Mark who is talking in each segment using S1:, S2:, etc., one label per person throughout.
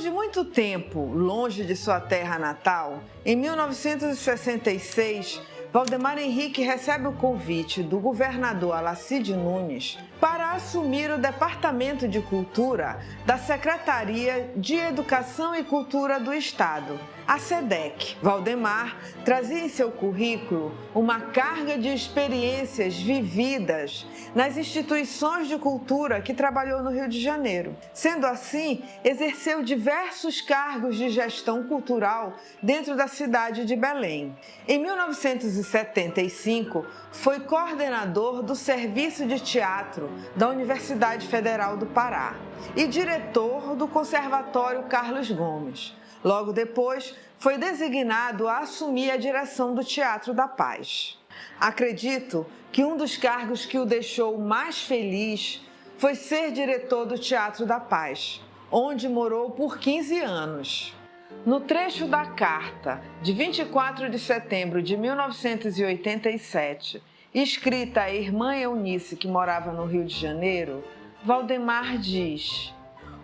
S1: de muito tempo longe de sua terra natal, em 1966, Valdemar Henrique recebe o convite do governador Alacide Nunes para assumir o Departamento de Cultura da Secretaria de Educação e Cultura do Estado, a SEDEC. Valdemar trazia em seu currículo uma carga de experiências vividas nas instituições de cultura que trabalhou no Rio de Janeiro. Sendo assim, exerceu diversos cargos de gestão cultural dentro da cidade de Belém. Em 1975, foi coordenador do Serviço de Teatro da Universidade Federal do Pará e diretor do Conservatório Carlos Gomes. Logo depois, foi designado a assumir a direção do Teatro da Paz. Acredito que um dos cargos que o deixou mais feliz foi ser diretor do Teatro da Paz, onde morou por 15 anos. No trecho da carta de 24 de setembro de 1987, escrita à irmã Eunice, que morava no Rio de Janeiro, Valdemar diz: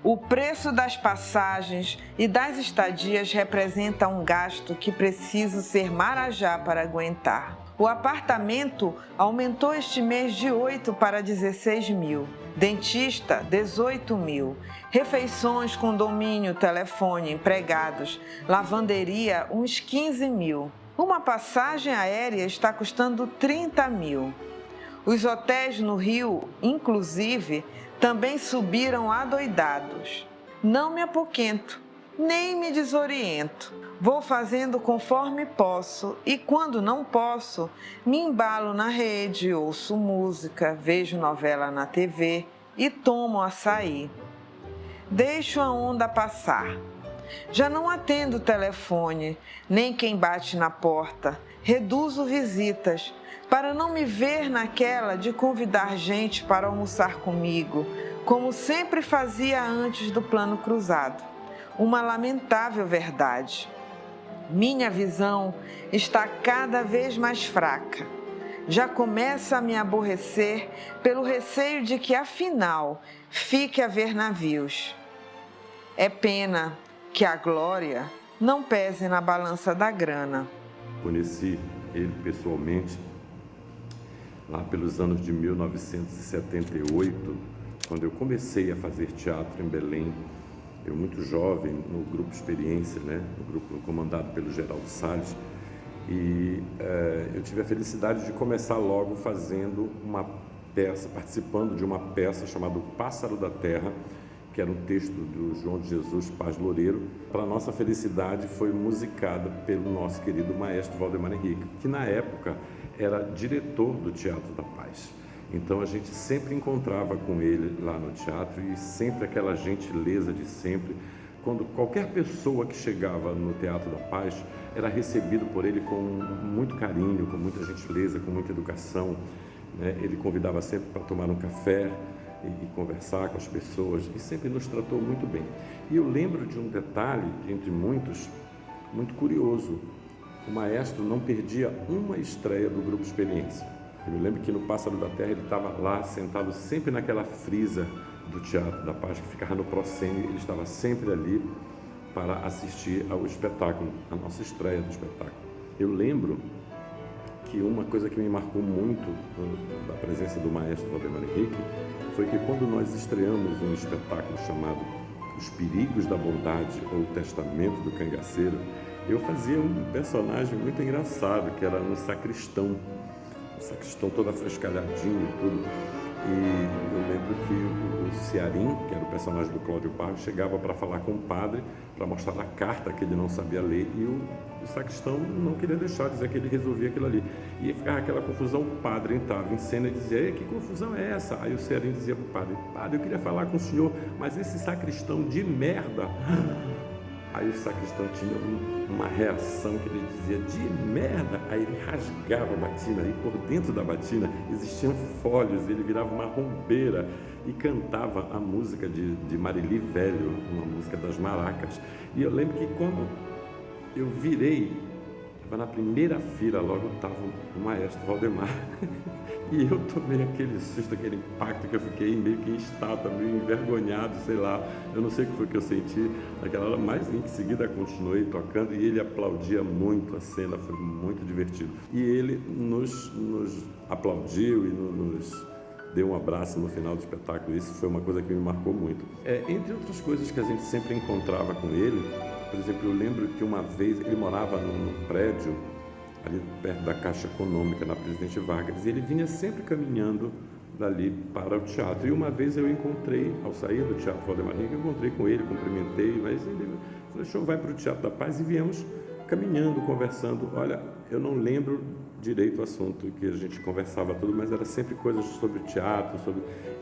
S1: "O preço das passagens e das estadias representa um gasto que preciso ser marajá para aguentar. O apartamento aumentou este mês de 8 para 16 mil. Dentista, 18 mil. Refeições, condomínio, telefone, empregados, lavanderia, uns 15 mil. Uma passagem aérea está custando 30 mil. Os hotéis no Rio, inclusive, também subiram adoidados. Não me apoquento, nem me desoriento. Vou fazendo conforme posso e, quando não posso, me embalo na rede, ouço música, vejo novela na TV e tomo açaí. Deixo a onda passar. Já não atendo o telefone, nem quem bate na porta. Reduzo visitas, para não me ver naquela de convidar gente para almoçar comigo, como sempre fazia antes do plano cruzado. Uma lamentável verdade. Minha visão está cada vez mais fraca. Já começa a me aborrecer pelo receio de que, afinal, fique a ver navios. É pena que a glória não pese na balança da grana."
S2: Conheci ele pessoalmente lá pelos anos de 1978, quando eu comecei a fazer teatro em Belém. Eu muito jovem, no Grupo Experiência, no grupo comandado pelo Geraldo Salles, e eu tive a felicidade de começar logo fazendo uma peça, participando de uma peça chamada O Pássaro da Terra, que era um texto do João de Jesus Paz Loureiro. Para nossa felicidade, foi musicada pelo nosso querido maestro Valdemar Henrique, que na época era diretor do Teatro da Paz. Então a gente sempre encontrava com ele lá no teatro e sempre aquela gentileza de sempre. Quando qualquer pessoa que chegava no Teatro da Paz era recebido por ele com muito carinho, com muita gentileza, com muita educação. Ele convidava sempre para tomar um café e conversar com as pessoas e sempre nos tratou muito bem. E eu lembro de um detalhe, entre muitos, muito curioso. O maestro não perdia uma estreia do Grupo Experiência. Eu me lembro que no Pássaro da Terra ele estava lá sentado sempre naquela frisa do Teatro da Paz, que ficava no Procene. Ele estava sempre ali para assistir ao espetáculo, a nossa estreia do espetáculo. Eu lembro que uma coisa que me marcou muito da presença do maestro Valdemar Henrique foi que quando nós estreamos um espetáculo chamado Os Perigos da Bondade, ou O Testamento do Cangaceiro, eu fazia um personagem muito engraçado, que era um sacristão todo afrescalhadinho e tudo. E eu lembro que o Cearim, que era o personagem do Cláudio Barros, chegava para falar com o padre, para mostrar a carta que ele não sabia ler, e o sacristão não queria deixar, dizer que ele resolvia aquilo ali. E ficava aquela confusão, o padre entrava em cena e dizia: "Ei, que confusão é essa?" Aí o Cearim dizia para o padre: "Padre, eu queria falar com o senhor, mas esse sacristão de merda..." Aí o sacristão tinha uma reação que ele dizia: "De merda!" Aí ele rasgava a batina, e por dentro da batina existiam folhos, ele virava uma rombeira e cantava a música de Marili Velho, uma música das maracas. E eu lembro que quando eu virei Estava na primeira fila, logo estava o maestro Valdemar. E eu tomei aquele susto, aquele impacto que eu fiquei meio que em estátua, meio envergonhado, sei lá. Eu não sei o que foi que eu senti naquela hora, mas em seguida continuei tocando e ele aplaudia muito a cena, foi muito divertido. E ele nos aplaudiu e nos deu um abraço no final do espetáculo. Isso foi uma coisa que me marcou muito. Entre outras coisas que a gente sempre encontrava com ele, por exemplo, eu lembro que uma vez ele morava num prédio ali perto da Caixa Econômica, na Presidente Vargas, e ele vinha sempre caminhando dali para o teatro. E uma vez eu encontrei, ao sair do Teatro Valdemar Henrique, eu encontrei com ele, cumprimentei, mas ele falou, o senhor vai para o Teatro da Paz? E viemos caminhando, conversando. Olha, eu não lembro direito o assunto que a gente conversava tudo, mas era sempre coisas sobre teatro,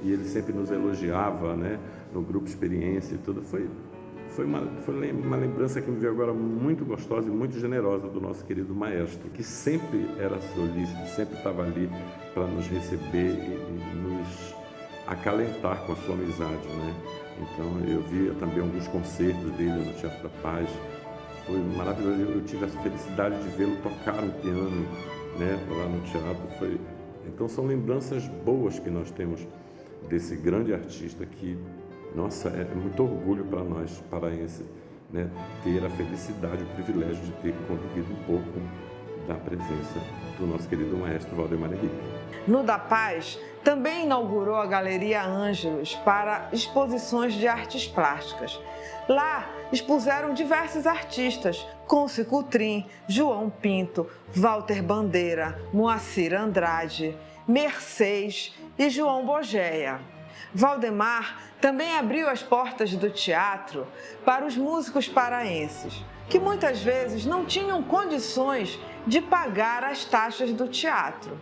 S2: e ele sempre nos elogiava, né, no grupo Experiência e tudo. Foi uma lembrança que me veio agora muito gostosa e muito generosa do nosso querido maestro, que sempre era solícito, sempre estava ali para nos receber e nos acalentar com a sua amizade, né? Então eu via também alguns concertos dele no Teatro da Paz, foi maravilhoso, eu tive a felicidade de vê-lo tocar no piano, né, lá no teatro. Então são lembranças boas que nós temos desse grande artista que, nossa, é muito orgulho para nós paraenses, né, ter a felicidade, o privilégio de ter convivido um pouco da presença do nosso querido maestro Valdemar Henrique.
S1: No Da Paz, também inaugurou a Galeria Ângelos para exposições de artes plásticas. Lá expuseram diversos artistas, Conce Coutrin, João Pinto, Walter Bandeira, Moacir Andrade, Mercês e João Bogeia. Valdemar também abriu as portas do teatro para os músicos paraenses, que muitas vezes não tinham condições de pagar as taxas do teatro.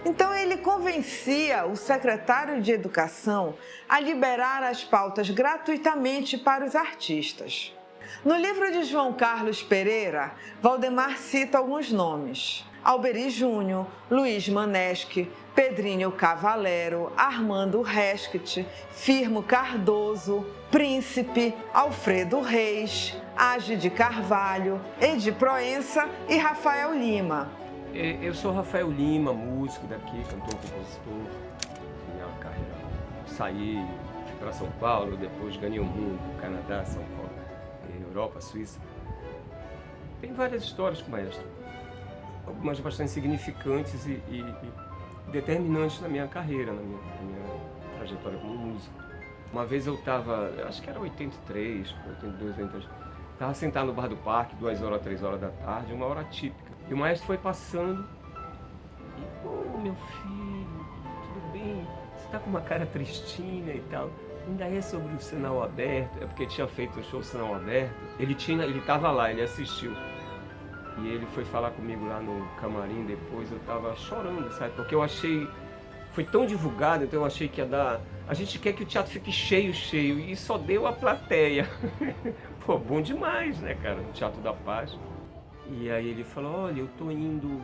S1: Então ele convencia o secretário de Educação a liberar as pautas gratuitamente para os artistas. No livro de João Carlos Pereira, Valdemar cita alguns nomes: Alberi Júnior, Luiz Maneschi, Pedrinho Cavalero, Armando Resquet, Firmo Cardoso, Príncipe, Alfredo Reis, Age de Carvalho, Edi Proença e Rafael Lima.
S3: Eu sou Rafael Lima, músico daqui, cantor, compositor. Minha carreira, saí, fui para São Paulo, depois ganhei o mundo, Canadá, São Paulo, Europa, Suíça. Tem várias histórias com o maestro, algumas bastante significantes e determinantes na minha carreira, na minha trajetória como músico. Uma vez eu estava, acho que era 83, 82, 83, estava sentado no bar do parque, 2 horas, 3 horas da tarde, uma hora típica. E o maestro foi passando e, meu filho, tudo bem? Você está com uma cara tristinha e tal. Ainda é sobre o sinal aberto, é porque tinha feito um show sinal aberto. Ele estava lá, ele assistiu. E ele foi falar comigo lá no camarim depois, eu tava chorando, sabe? Porque eu achei, foi tão divulgado, então eu achei que ia dar... A gente quer que o teatro fique cheio, e só deu a plateia. Pô, bom demais, né, cara? No Teatro da Paz. E aí ele falou, olha, eu tô indo...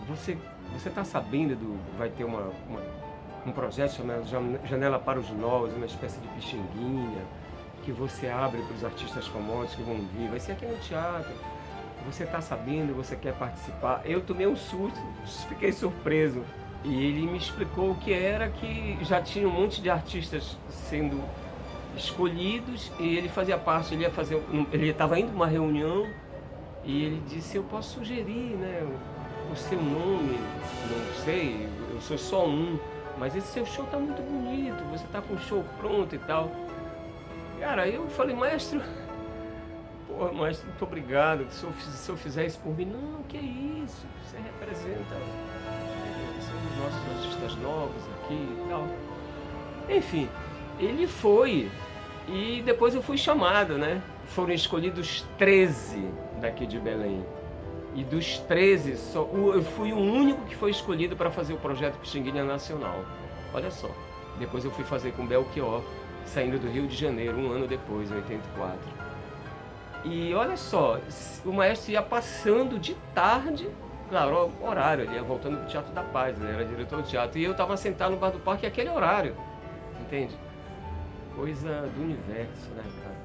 S3: Você tá sabendo vai ter um projeto chamado Janela para os Novos, uma espécie de pichinguinha, que você abre para os artistas famosos que vão vir, vai ser aqui no teatro, você está sabendo, você quer participar? Eu tomei um susto, fiquei surpreso, e ele me explicou o que era, que já tinha um monte de artistas sendo escolhidos, e ele fazia parte, ele estava indo para uma reunião, e ele disse, eu posso sugerir, né, o seu nome, não sei, eu sou só um, mas esse seu show está muito bonito, você está com o show pronto e tal. Cara, eu falei, maestro, muito obrigado, se eu fizer isso por mim, não, que é isso, você representa os nossos artistas novos aqui e tal. Enfim, ele foi, e depois eu fui chamado, né? Foram escolhidos 13 daqui de Belém, e dos 13, eu fui o único que foi escolhido para fazer o projeto Pichinguinha Nacional, olha só. Depois eu fui fazer com Belchior, saindo do Rio de Janeiro, um ano depois, em 84. E olha só, o maestro ia passando de tarde, claro, horário, ele ia voltando para o Teatro da Paz, ele era diretor do teatro, e eu estava sentado no bar do parque aquele horário, entende? Coisa do universo, né, cara?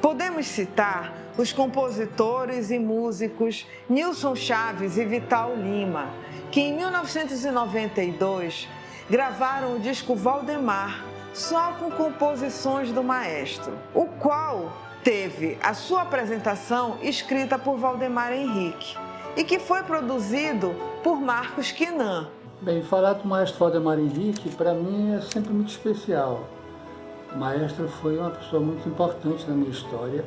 S1: Podemos citar os compositores e músicos Nilson Chaves e Vital Lima, que em 1992 gravaram o disco Valdemar, só com composições do maestro, o qual teve a sua apresentação escrita por Valdemar Henrique e que foi produzido por Marcos Quinan.
S4: Bem, falar do maestro Valdemar Henrique, para mim, é sempre muito especial. O maestro foi uma pessoa muito importante na minha história.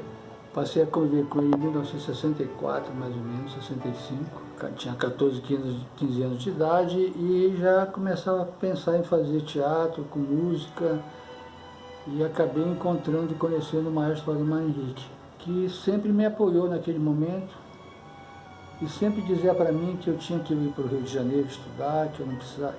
S4: Passei a conviver com ele em 1964, mais ou menos, 65. Tinha 14, 15 anos de idade e já começava a pensar em fazer teatro com música. E acabei encontrando e conhecendo o maestro Valdemar Henrique, que sempre me apoiou naquele momento e sempre dizia para mim que eu tinha que ir para o Rio de Janeiro estudar, que eu não precisava,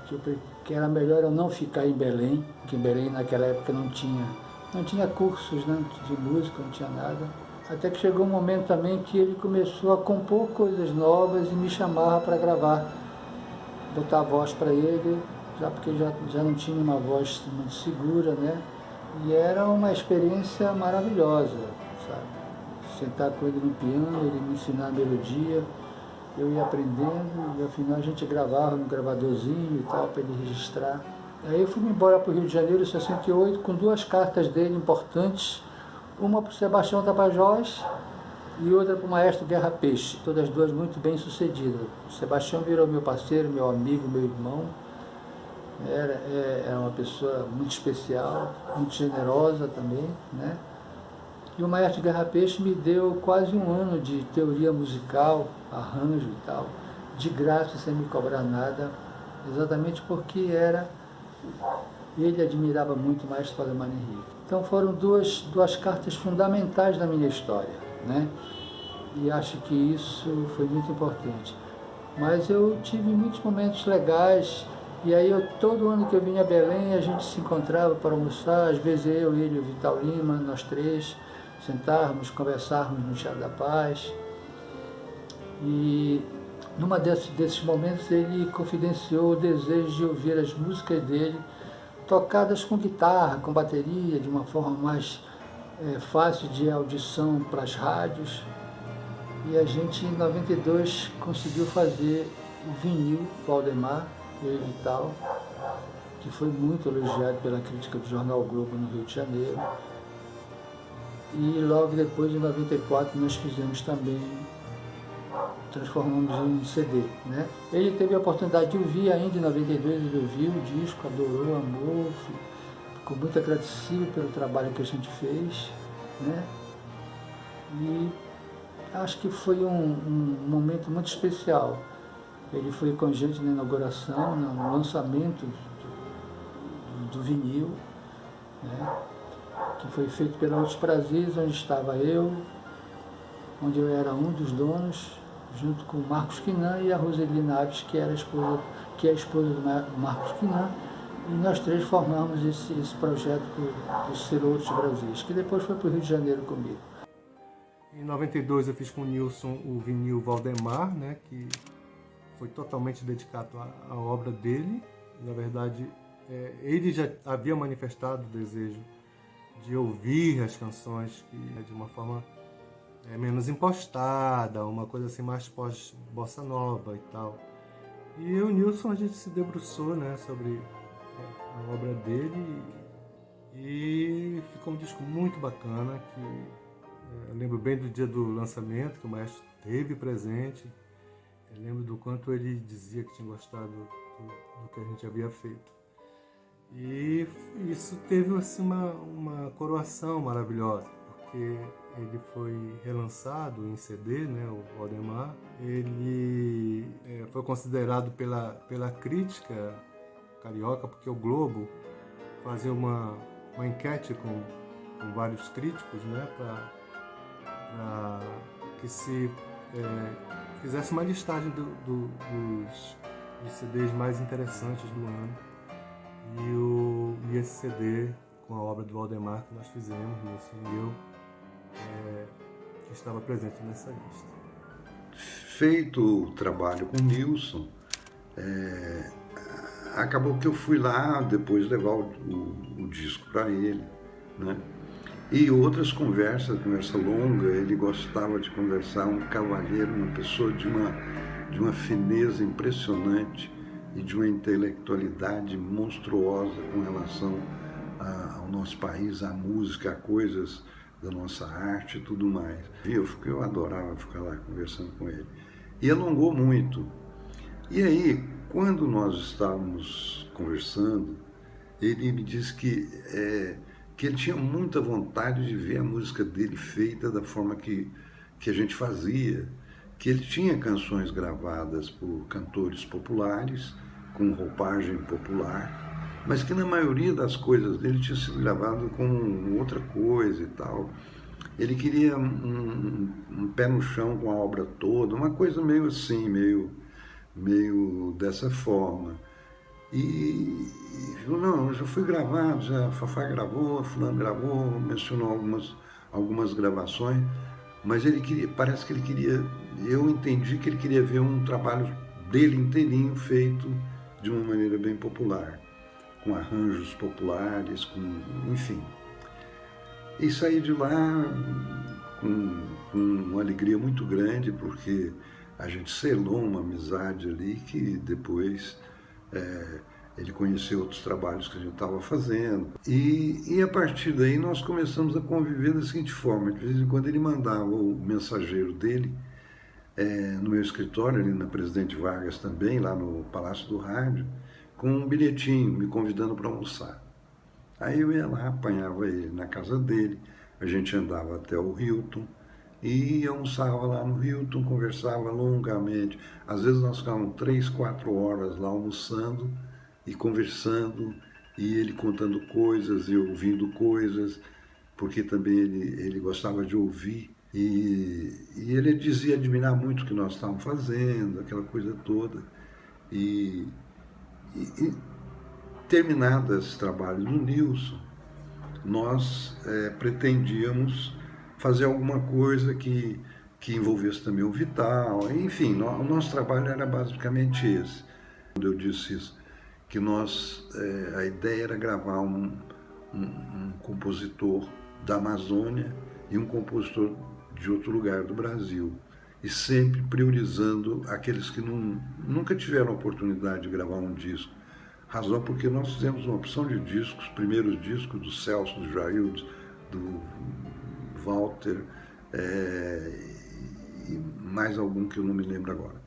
S4: que era melhor eu não ficar em Belém, porque em Belém naquela época não tinha cursos, né, de música, não tinha nada. Até que chegou um momento também que ele começou a compor coisas novas e me chamava para gravar, botar a voz para ele, já porque já não tinha uma voz muito segura, né? E era uma experiência maravilhosa, sabe? Sentar com ele no piano, ele me ensinar a melodia, eu ia aprendendo e ao final a gente gravava no gravadorzinho e tal, para ele registrar. Aí eu fui embora para o Rio de Janeiro em 68 com 2 cartas dele importantes, uma para o Sebastião Tapajós e outra para o maestro Guerra Peixe, todas as 2 muito bem sucedidas. O Sebastião virou meu parceiro, meu amigo, meu irmão. Era uma pessoa muito especial, muito generosa também, né? E o maestro Guerra Peixe me deu quase 1 ano de teoria musical, arranjo e tal, de graça, sem me cobrar nada, exatamente porque ele admirava muito o maestro Valdemar Henrique. Então foram duas cartas fundamentais da minha história, né? E acho que isso foi muito importante. Mas eu tive muitos momentos legais. E aí, todo ano que eu vinha a Belém, a gente se encontrava para almoçar, às vezes eu, ele e o Vital Lima, nós 3, sentarmos, conversarmos no Teatro da Paz. E numa desses momentos ele confidenciou o desejo de ouvir as músicas dele tocadas com guitarra, com bateria, de uma forma mais fácil de audição para as rádios. E a gente, em 92, conseguiu fazer o vinil Valdemar, ele e tal, que foi muito elogiado pela crítica do Jornal Globo no Rio de Janeiro. E logo depois, em 94, nós fizemos também, transformamos em CD, né? Ele teve a oportunidade de ouvir ainda em 92, ele ouviu o disco, adorou, amou, ficou muito agradecido pelo trabalho que a gente fez, né? E acho que foi um momento muito especial. Ele foi com a gente na inauguração, no lançamento do vinil, né, que foi feito pela Outros Prazeres, onde estava eu, onde eu era um dos donos, junto com o Marcos Quinan e a Roseli Naves, que é a esposa do Marcos Quinan, e nós 3 formamos esse projeto do Ser Outros Prazeres, que depois foi para o Rio de Janeiro comigo.
S5: Em 92 eu fiz com o Nilson o vinil Valdemar, né, que foi totalmente dedicado à obra dele. Na verdade, ele já havia manifestado o desejo de ouvir as canções de uma forma menos impostada, uma coisa assim mais pós-bossa nova e tal. E eu e o Nilson, a gente se debruçou, né, sobre a obra dele e ficou um disco muito bacana, que eu lembro bem do dia do lançamento, que o maestro esteve presente. Eu lembro do quanto ele dizia que tinha gostado do que a gente havia feito. E isso teve assim, uma coroação maravilhosa, porque ele foi relançado em CD, né, o Valdemar. Ele foi considerado pela crítica carioca, porque o Globo fazia uma enquete com vários críticos, né, para que se fizesse uma listagem dos CDs mais interessantes do ano. E esse CD com a obra do Valdemar que nós fizemos, Nilson e eu, estava presente nessa lista.
S6: Feito o trabalho com o Nilson, acabou que eu fui lá depois levar o disco para ele, né? E outras conversa longa, ele gostava de conversar, um cavalheiro, uma pessoa de uma fineza impressionante e de uma intelectualidade monstruosa com relação ao nosso país, à música, a coisas da nossa arte e tudo mais. E eu adorava ficar lá conversando com ele. E alongou muito. E aí, quando nós estávamos conversando, ele me disse que ele tinha muita vontade de ver a música dele feita da forma que a gente fazia, que ele tinha canções gravadas por cantores populares, com roupagem popular, mas que na maioria das coisas dele tinha sido gravado com outra coisa e tal. Ele queria um pé no chão com a obra toda, uma coisa meio assim, meio dessa forma. E falou, não, já foi gravado, já a Fafá gravou, fulano gravou, mencionou algumas gravações, mas ele queria, parece que ele queria, eu entendi que ele queria ver um trabalho dele inteirinho feito de uma maneira bem popular, com arranjos populares, enfim. E saí de lá com uma alegria muito grande, porque a gente selou uma amizade ali que depois ele conheceu outros trabalhos que a gente estava fazendo. E a partir daí nós começamos a conviver da seguinte forma: de vez em quando ele mandava o mensageiro dele no meu escritório, ali na Presidente Vargas também, lá no Palácio do Rádio, com um bilhetinho me convidando para almoçar. Aí eu ia lá, apanhava ele na casa dele, a gente andava até o Hilton e almoçava lá no Hilton, conversava longamente. Às vezes nós ficávamos 3, 4 horas lá almoçando e conversando, e ele contando coisas e ouvindo coisas, porque também ele gostava de ouvir. E ele dizia admirar muito o que nós estávamos fazendo, aquela coisa toda. E terminado esse trabalho do Nilson, nós pretendíamos fazer alguma coisa que envolvesse também o Vital. Enfim, o nosso trabalho era basicamente esse. Quando eu disse isso, que a ideia era gravar um compositor da Amazônia e um compositor de outro lugar do Brasil, e sempre priorizando aqueles que nunca tiveram a oportunidade de gravar um disco. Razão porque nós fizemos uma opção de discos, primeiros discos do Celso, do Jaildes, do Walter, e mais algum que eu não me lembro agora.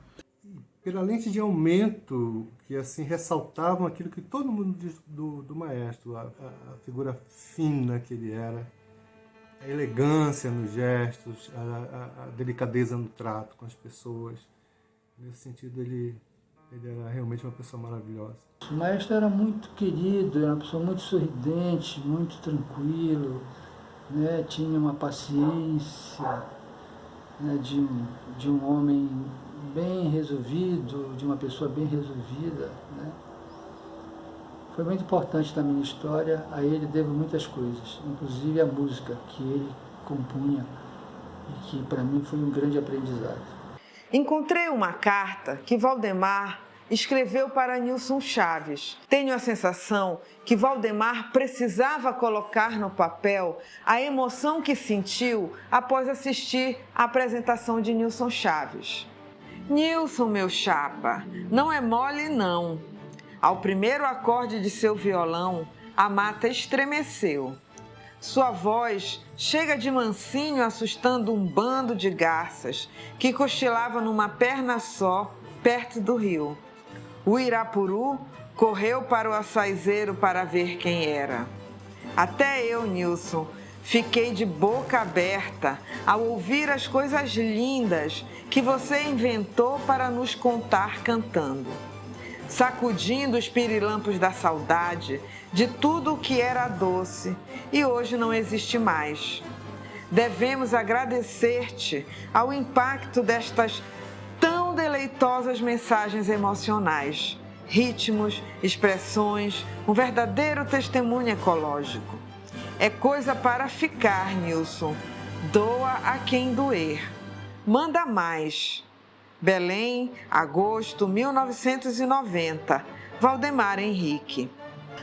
S5: Pela lente de aumento, que assim ressaltavam aquilo que todo mundo diz do maestro, a figura fina que ele era, a elegância nos gestos, a delicadeza no trato com as pessoas. Nesse sentido, ele era realmente uma pessoa maravilhosa.
S4: O maestro era muito querido, era uma pessoa muito sorridente, muito tranquilo, né? Tinha uma paciência, né? de um homem bem resolvido, de uma pessoa bem resolvida, né? Foi muito importante na minha história, a ele devo muitas coisas, inclusive a música que ele compunha e que para mim foi um grande aprendizado.
S1: Encontrei uma carta que Valdemar escreveu para Nilson Chaves. Tenho a sensação que Valdemar precisava colocar no papel a emoção que sentiu após assistir à apresentação de Nilson Chaves. Nilson, meu chapa, não é mole não. Ao primeiro acorde de seu violão, a mata estremeceu. Sua voz chega de mansinho assustando um bando de garças que cochilava numa perna só, perto do rio. O Irapuru correu para o açaizeiro para ver quem era. Até eu, Nilson, fiquei de boca aberta ao ouvir as coisas lindas que você inventou para nos contar cantando, sacudindo os pirilampos da saudade de tudo o que era doce e hoje não existe mais. Devemos agradecer-te ao impacto destas tão deleitosas mensagens emocionais, ritmos, expressões, um verdadeiro testemunho ecológico. É coisa para ficar, Nilson. Doa a quem doer. Manda mais. Belém, agosto 1990. Valdemar Henrique.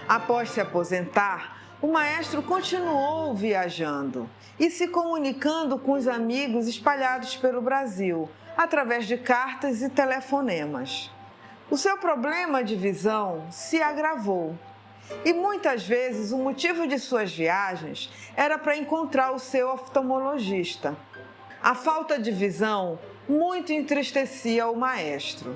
S1: Após se aposentar, o maestro continuou viajando e se comunicando com os amigos espalhados pelo Brasil, através de cartas e telefonemas. O seu problema de visão se agravou e muitas vezes o motivo de suas viagens era para encontrar o seu oftalmologista. A falta de visão muito entristecia o maestro.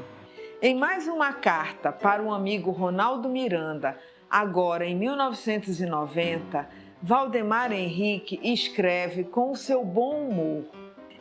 S1: Em mais uma carta para o amigo Ronaldo Miranda, agora em 1990, Valdemar Henrique escreve com o seu bom humor: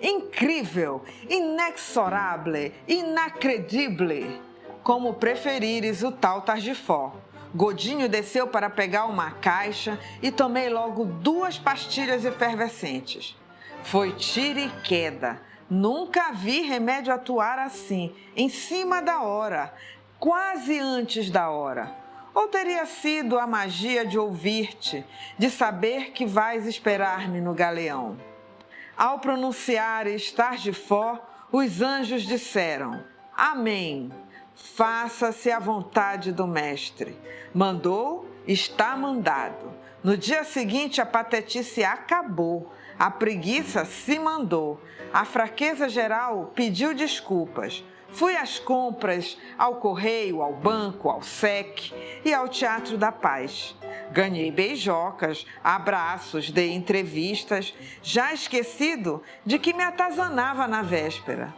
S1: incrível, inexorável, inacredível, como preferires o tal Targifó. Godinho desceu para pegar uma caixa e tomei logo 2 pastilhas efervescentes. Foi tiro e queda. Nunca vi remédio atuar assim, em cima da hora, quase antes da hora. Ou teria sido a magia de ouvir-te, de saber que vais esperar-me no galeão. Ao pronunciares Targifó, os anjos disseram: Amém. Faça-se a vontade do mestre. Mandou, está mandado. No dia seguinte a patetice acabou, a preguiça se mandou, a fraqueza geral pediu desculpas. Fui às compras, ao correio, ao banco, ao SEC e ao Teatro da Paz. Ganhei beijocas, abraços, dei entrevistas, já esquecido de que me atazanava na véspera.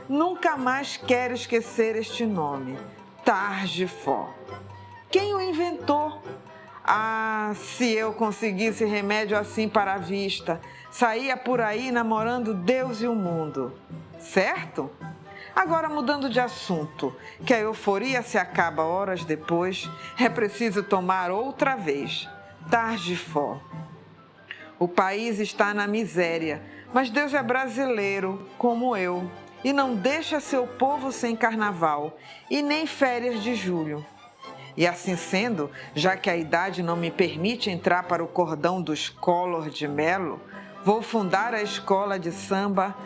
S1: Nunca mais quero esquecer este nome, Targifó. Quem o inventou? Ah, se eu conseguisse remédio assim para a vista, saía por aí namorando Deus e o mundo. Certo? Agora, mudando de assunto, que a euforia se acaba horas depois, é preciso tomar outra vez. Targifó. O país está na miséria, mas Deus é brasileiro, como eu, e não deixa seu povo sem carnaval e nem férias de julho. E assim sendo, já que a idade não me permite entrar para o cordão dos Collor de Mello, vou fundar a escola de samba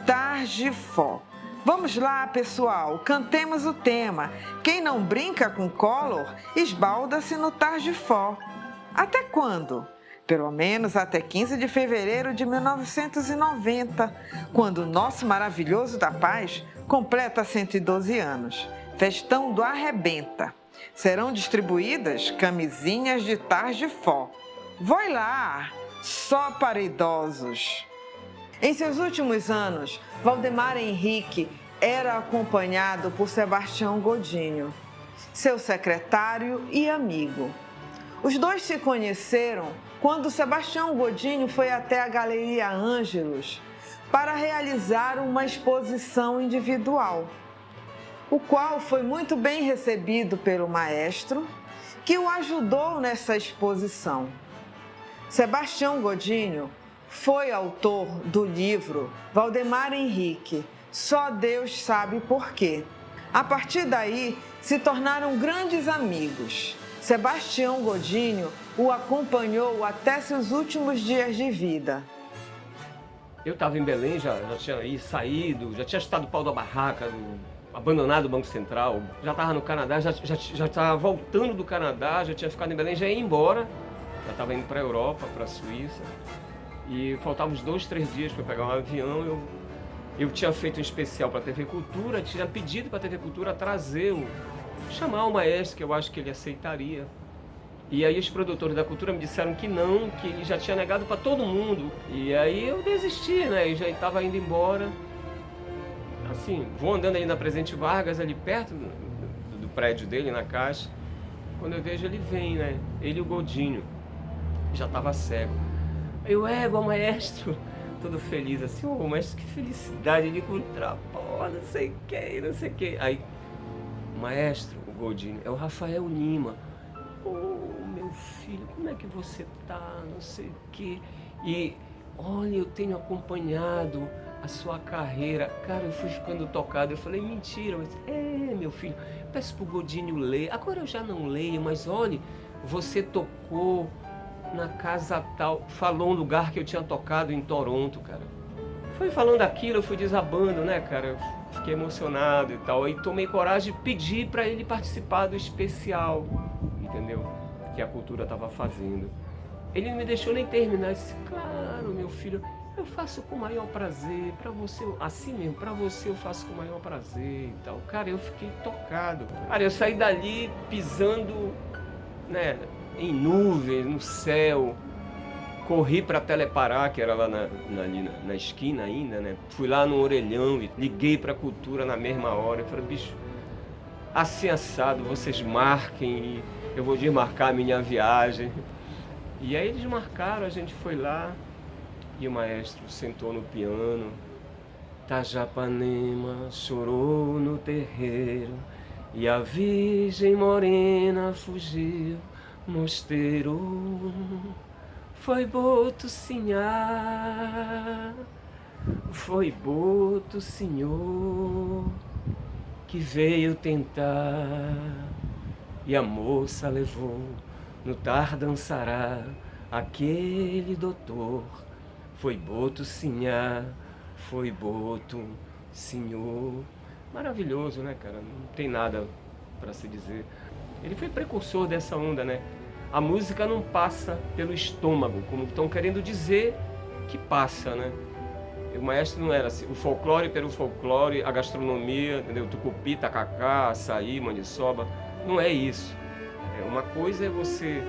S1: Targifó. Vamos lá, pessoal, cantemos o tema. Quem não brinca com Collor, esbalda-se no Targifó. Até quando? Pelo menos até 15 de fevereiro de 1990, quando o nosso maravilhoso da paz completa 112 anos. Festão do Arrebenta. Serão distribuídas camisinhas de Targifó. Vai lá, só para idosos. Em seus últimos anos, Valdemar Henrique era acompanhado por Sebastião Godinho, seu secretário e amigo. Os dois se conheceram quando Sebastião Godinho foi até a Galeria Ângelos para realizar uma exposição individual, o qual foi muito bem recebido pelo maestro, que o ajudou nessa exposição. Sebastião Godinho foi autor do livro Valdemar Henrique, Só Deus Sabe Por Quê. A partir daí, se tornaram grandes amigos. Sebastião Godinho o acompanhou até seus últimos dias de vida.
S3: Eu estava em Belém, já tinha saído, já tinha chutado o pau da barraca, abandonado o Banco Central, já estava no Canadá, já estava voltando do Canadá, já tinha ficado em Belém, já ia embora, já estava indo para a Europa, para a Suíça, e faltavam uns 2, 3 dias para pegar um avião. Eu tinha feito um especial para a TV Cultura, tinha pedido para a TV Cultura chamar o maestro, que eu acho que ele aceitaria. E aí os produtores da Cultura me disseram que não, que ele já tinha negado para todo mundo. E aí eu desisti, né? Eu já estava indo embora. Assim, vou andando ali na Presidente Vargas, ali perto do prédio dele, na Caixa. Quando eu vejo, ele vem, né? Ele e o Godinho. Já estava cego. Eu, igual maestro, todo feliz, assim, maestro, que felicidade, ele encontrar, não sei quem, não sei quem. Aí, maestro, o Godinho, é o Rafael Lima. Meu filho, como é que você tá, não sei o quê. E, olha, eu tenho acompanhado a sua carreira. Cara, eu fui ficando tocado, eu falei, mentira, mas, meu filho, peço pro Godinho ler. Agora eu já não leio, mas olha, você tocou na casa tal, falou um lugar que eu tinha tocado em Toronto, cara. Foi falando aquilo, eu fui desabando, né, cara, eu fiquei emocionado e tal, aí tomei coragem de pedir para ele participar do especial, entendeu, que a Cultura estava fazendo. Ele não me deixou nem terminar. Eu disse, claro, meu filho, eu faço com o maior prazer, para você, assim mesmo, para você eu faço com o maior prazer e tal. Cara, eu fiquei tocado. Cara, eu saí dali pisando, né, em nuvens, no céu. Corri para Telepará, que era lá na esquina ainda, né? Fui lá no Orelhão e liguei para a Cultura na mesma hora. Eu falei, bicho, assim assado, vocês marquem e eu vou desmarcar a minha viagem. E aí eles marcaram, a gente foi lá e o maestro sentou no piano. Tajapanema chorou no terreiro e a Virgem Morena fugiu mosteiro. Foi Boto Sinhá, foi Boto Senhor que veio tentar e a moça levou no Tardansará aquele doutor. Foi Boto Sinhá, foi Boto Senhor. Maravilhoso, né, cara? Não tem nada para se dizer. Ele foi precursor dessa onda, né? A música não passa pelo estômago, como estão querendo dizer que passa, né? O maestro não era assim, o folclore pelo folclore, a gastronomia, entendeu? Tucupi, tacacá, açaí, maniçoba, não é isso. Uma coisa é você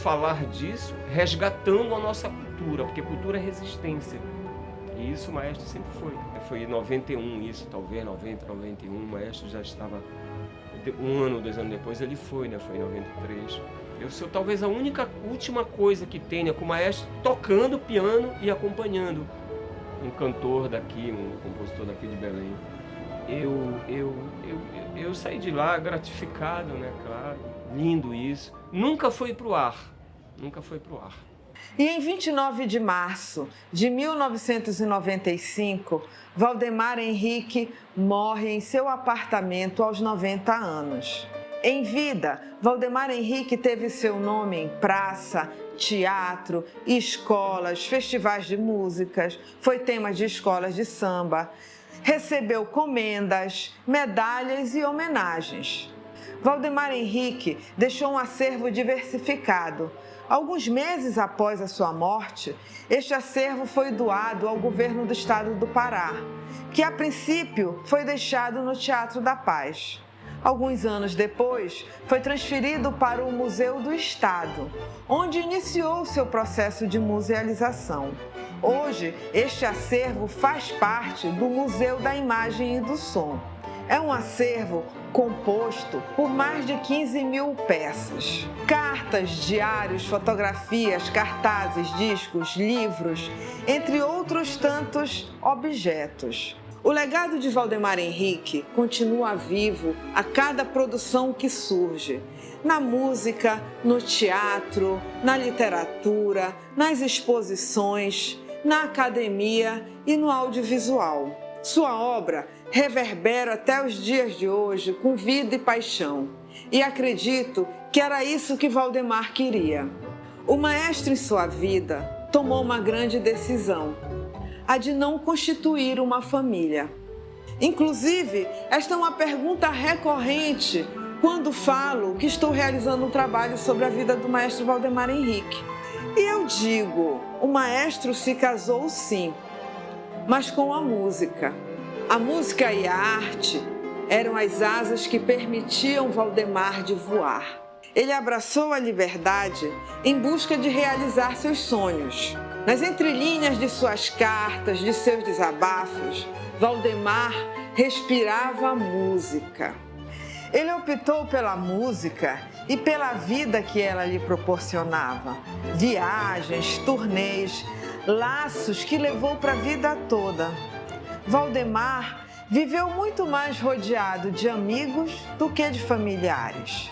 S3: falar disso resgatando a nossa cultura, porque cultura é resistência. E isso o maestro sempre foi. Foi em 91 isso, talvez 90, 91, o maestro já estava, um ano, 2 anos depois ele foi, né? Foi em 93. Eu sou talvez a última coisa que tenha com o maestro tocando piano e acompanhando um cantor daqui, um compositor daqui de Belém. Eu saí de lá gratificado, né, claro, lindo isso. Nunca foi pro ar, nunca foi pro ar.
S1: E em 29 de março de 1995, Valdemar Henrique morre em seu apartamento aos 90 anos. Em vida, Valdemar Henrique teve seu nome em praça, teatro, escolas, festivais de músicas, foi tema de escolas de samba, recebeu comendas, medalhas e homenagens. Valdemar Henrique deixou um acervo diversificado. Alguns meses após a sua morte, este acervo foi doado ao governo do estado do Pará, que a princípio foi deixado no Teatro da Paz. Alguns anos depois, foi transferido para o Museu do Estado, onde iniciou seu processo de musealização. Hoje, este acervo faz parte do Museu da Imagem e do Som. É um acervo composto por mais de 15 mil peças. Cartas, diários, fotografias, cartazes, discos, livros, entre outros tantos objetos. O legado de Valdemar Henrique continua vivo a cada produção que surge, na música, no teatro, na literatura, nas exposições, na academia e no audiovisual. Sua obra reverbera até os dias de hoje com vida e paixão, e acredito que era isso que Valdemar queria. O maestro em sua vida tomou uma grande decisão, a de não constituir uma família. Inclusive, esta é uma pergunta recorrente quando falo que estou realizando um trabalho sobre a vida do maestro Valdemar Henrique. E eu digo, o maestro se casou sim, mas com a música. A música e a arte eram as asas que permitiam Valdemar de voar. Ele abraçou a liberdade em busca de realizar seus sonhos. Nas entrelinhas de suas cartas, de seus desabafos, Valdemar respirava a música. Ele optou pela música e pela vida que ela lhe proporcionava. Viagens, turnês, laços que levou para a vida toda. Valdemar viveu muito mais rodeado de amigos do que de familiares.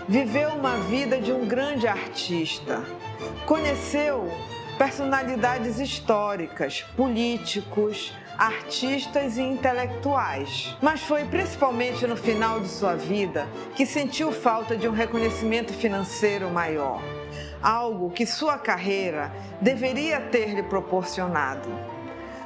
S1: Viveu uma vida de um grande artista. Conheceu personalidades históricas, políticos, artistas e intelectuais. Mas foi principalmente no final de sua vida que sentiu falta de um reconhecimento financeiro maior, algo que sua carreira deveria ter lhe proporcionado.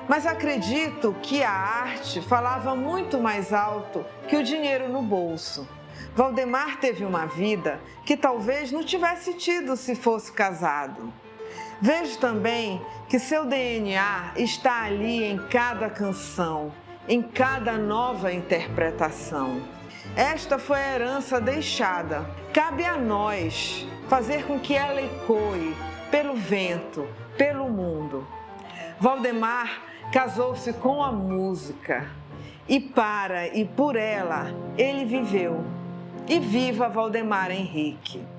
S1: Mas acredito que a arte falava muito mais alto que o dinheiro no bolso. Valdemar teve uma vida que talvez não tivesse tido se fosse casado. Vejo também que seu DNA está ali em cada canção, em cada nova interpretação. Esta foi a herança deixada. Cabe a nós fazer com que ela ecoe pelo vento, pelo mundo. Valdemar casou-se com a música e para e por ela ele viveu. E viva Valdemar Henrique!